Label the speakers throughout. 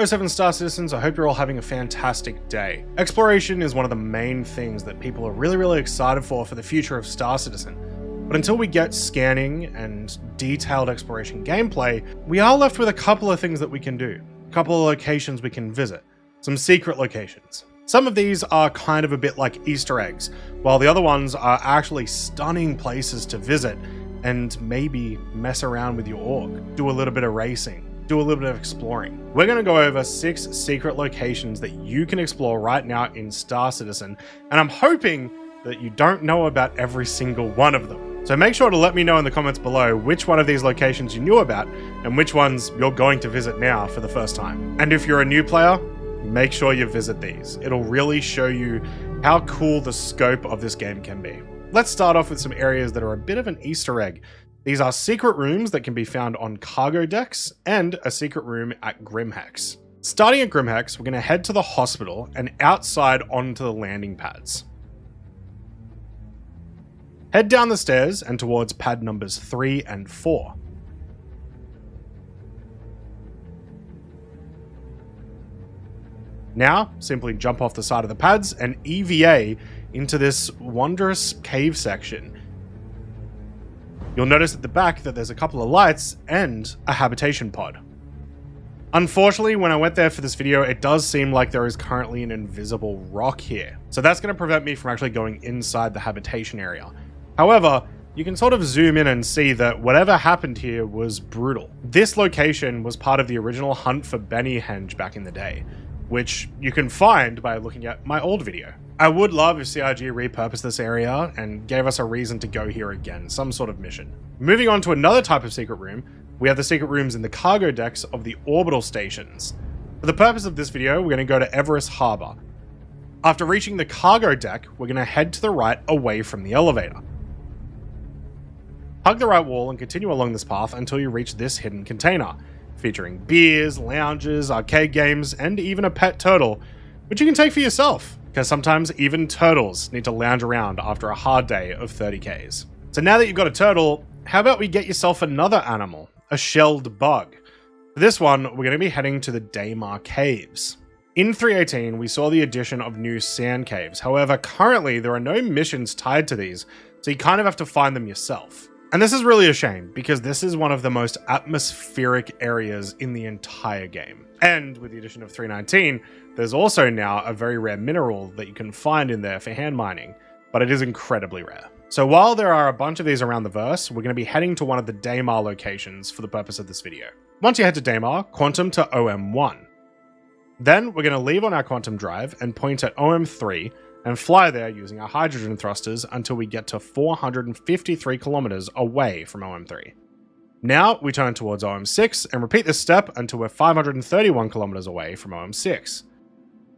Speaker 1: 07 Star Citizens, I hope you're all having a fantastic day. Exploration is one of the main things that people are really excited for the future of Star Citizen. But until we get scanning and detailed exploration gameplay, we are left with a couple of things that we can do. A couple of locations we can visit. Some secret locations. Some of these are kind of a bit like Easter eggs, while the other ones are actually stunning places to visit and maybe mess around with your org, do a little bit of racing, do a little bit of exploring. We're going to go over 6 secret locations that you can explore right now in Star Citizen, and I'm hoping that you don't know about every single one of them. So make sure to let me know in the comments below which one of these locations you knew about and which ones you're going to visit now for the first time. And if you're a new player, make sure you visit these. It'll really show you how cool the scope of this game can be. Let's start off with some areas that are a bit of an Easter egg. These are secret rooms that can be found on cargo decks and a secret room at Grimhex. Starting at Grimhex, we're going to head to the hospital and outside onto the landing pads. Head down the stairs and towards pad numbers 3 and 4. Now, simply jump off the side of the pads and EVA into this wondrous cave section. You'll notice at the back that there's a couple of lights and a habitation pod. Unfortunately, when I went there for this video, it does seem like there is currently an invisible rock here. So that's going to prevent me from actually going inside the habitation area. However, you can sort of zoom in and see that whatever happened here was brutal. This location was part of the original hunt for Bennyhenge back in the day, which you can find by looking at my old video. I would love if CIG repurposed this area and gave us a reason to go here again, some sort of mission. Moving on to another type of secret room, we have the secret rooms in the cargo decks of the orbital stations. For the purpose of this video, we're going to go to Everest Harbor. After reaching the cargo deck, we're going to head to the right away from the elevator. Hug the right wall and continue along this path until you reach this hidden container, featuring beers, lounges, arcade games, and even a pet turtle, which you can take for yourself, because sometimes even turtles need to lounge around after a hard day of 30Ks. So now that you've got a turtle, how about we get yourself another animal, a shelled bug? For this one, we're going to be heading to the Daymar Caves. In 3.18, we saw the addition of new sand caves. However, currently there are no missions tied to these, so you kind of have to find them yourself. And this is really a shame, because this is one of the most atmospheric areas in the entire game. And with the addition of 3.19, there's also now a very rare mineral that you can find in there for hand mining, but it is incredibly rare. So while there are a bunch of these around the verse, we're going to be heading to one of the Daymar locations for the purpose of this video. Once you head to Daymar, quantum to OM1. Then we're going to leave on our quantum drive and point at OM3 and fly there using our hydrogen thrusters until we get to 453 kilometers away from OM3. Now we turn towards OM6 and repeat this step until we're 531 kilometers away from OM6.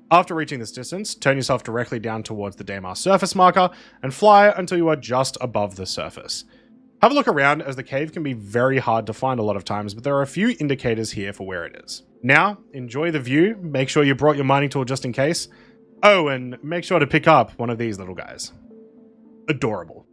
Speaker 1: After reaching this distance, turn yourself directly down towards the Daymar surface marker and fly until you are just above the surface. Have a look around, as the cave can be very hard to find a lot of times, but there are a few indicators here for where it is. Now, enjoy the view, make sure you brought your mining tool just in case. Oh, and make sure to pick up one of these little guys. Adorable.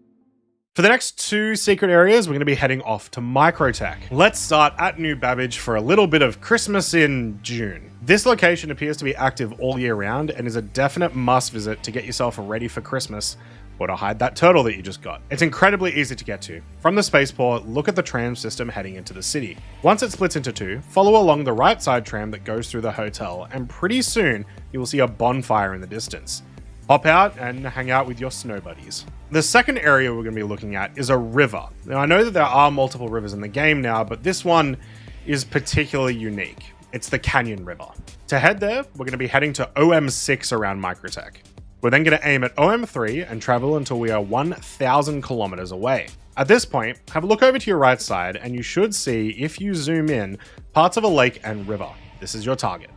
Speaker 1: For the next 2 secret areas, we're going to be heading off to Microtech. Let's start at New Babbage for a little bit of Christmas in June. This location appears to be active all year round and is a definite must visit to get yourself ready for Christmas or to hide that turtle that you just got. It's incredibly easy to get to. From the spaceport, look at the tram system heading into the city. Once it splits into 2, follow along the right side tram that goes through the hotel, and pretty soon you will see a bonfire in the distance. Hop out and hang out with your snow buddies. The second area we're going to be looking at is a river. Now, I know that there are multiple rivers in the game now, but this one is particularly unique. It's the Canyon River. To head there, we're going to be heading to OM6 around Microtech. We're then going to aim at OM3 and travel until we are 1,000 kilometers away. At this point, have a look over to your right side and you should see, if you zoom in, parts of a lake and river. This is your target.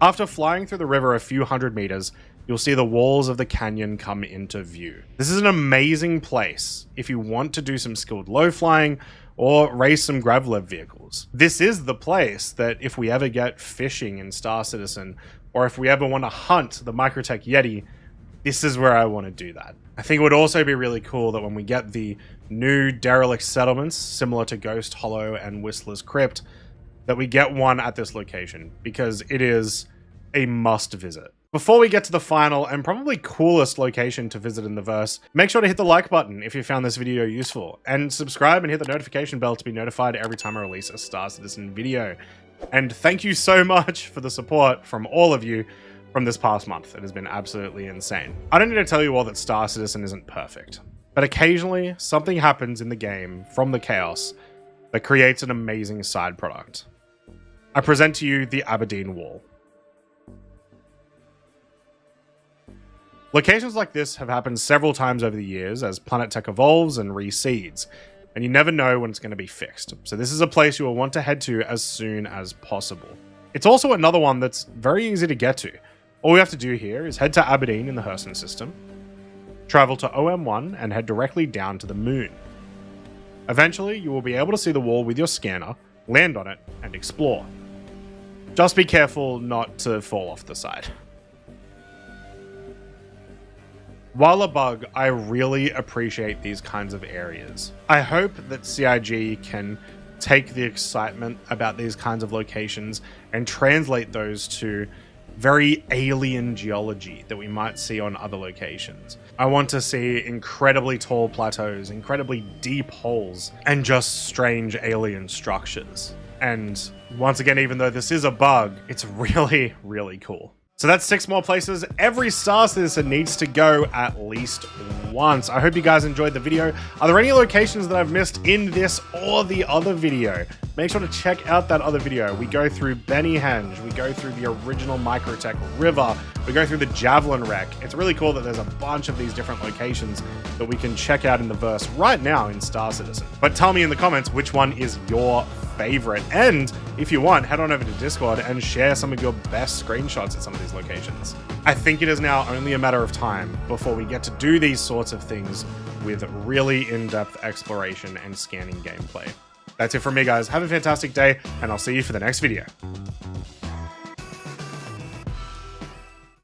Speaker 1: After flying through the river a few hundred meters, you'll see the walls of the canyon come into view. This is an amazing place if you want to do some skilled low flying or race some gravlev vehicles. This is the place that if we ever get fishing in Star Citizen, or if we ever want to hunt the Microtech Yeti, this is where I want to do that. I think it would also be really cool that when we get the new derelict settlements, similar to Ghost Hollow and Whistler's Crypt, that we get one at this location, because it is a must visit. Before we get to the final and probably coolest location to visit in the verse, make sure to hit the like button if you found this video useful, and subscribe and hit the notification bell to be notified every time I release a Star Citizen video. And thank you so much for the support from all of you from this past month. It has been absolutely insane. I don't need to tell you all that Star Citizen isn't perfect, but occasionally something happens in the game from the chaos that creates an amazing side product. I present to you the Aberdeen Wall. Locations like this have happened several times over the years as Planet Tech evolves and reseeds, and you never know when it's going to be fixed. So this is a place you will want to head to as soon as possible. It's also another one that's very easy to get to. All we have to do here is head to Aberdeen in the Hurston system, travel to OM1 and head directly down to the moon. Eventually, you will be able to see the wall with your scanner, land on it, and explore. Just be careful not to fall off the side. While a bug, I really appreciate these kinds of areas. I hope that CIG can take the excitement about these kinds of locations and translate those to very alien geology that we might see on other locations. I want to see incredibly tall plateaus, incredibly deep holes, and just strange alien structures. And once again, even though this is a bug, it's really, really cool. So that's 6 more places every Star Citizen needs to go at least once. I hope you guys enjoyed the video. Are there any locations that I've missed in this or the other video? Make sure to check out that other video. We go through Bennyhenge, we go through the original Microtech River, we go through the Javelin Wreck. It's really cool that there's a bunch of these different locations that we can check out in the verse right now in Star Citizen. But tell me in the comments which one is your favorite. And if you want, head on over to Discord and share some of your best screenshots at some of these locations. I think it is now only a matter of time before we get to do these sorts of things with really in-depth exploration and scanning gameplay. That's it from me, guys. Have a fantastic day, and I'll see you for the next video.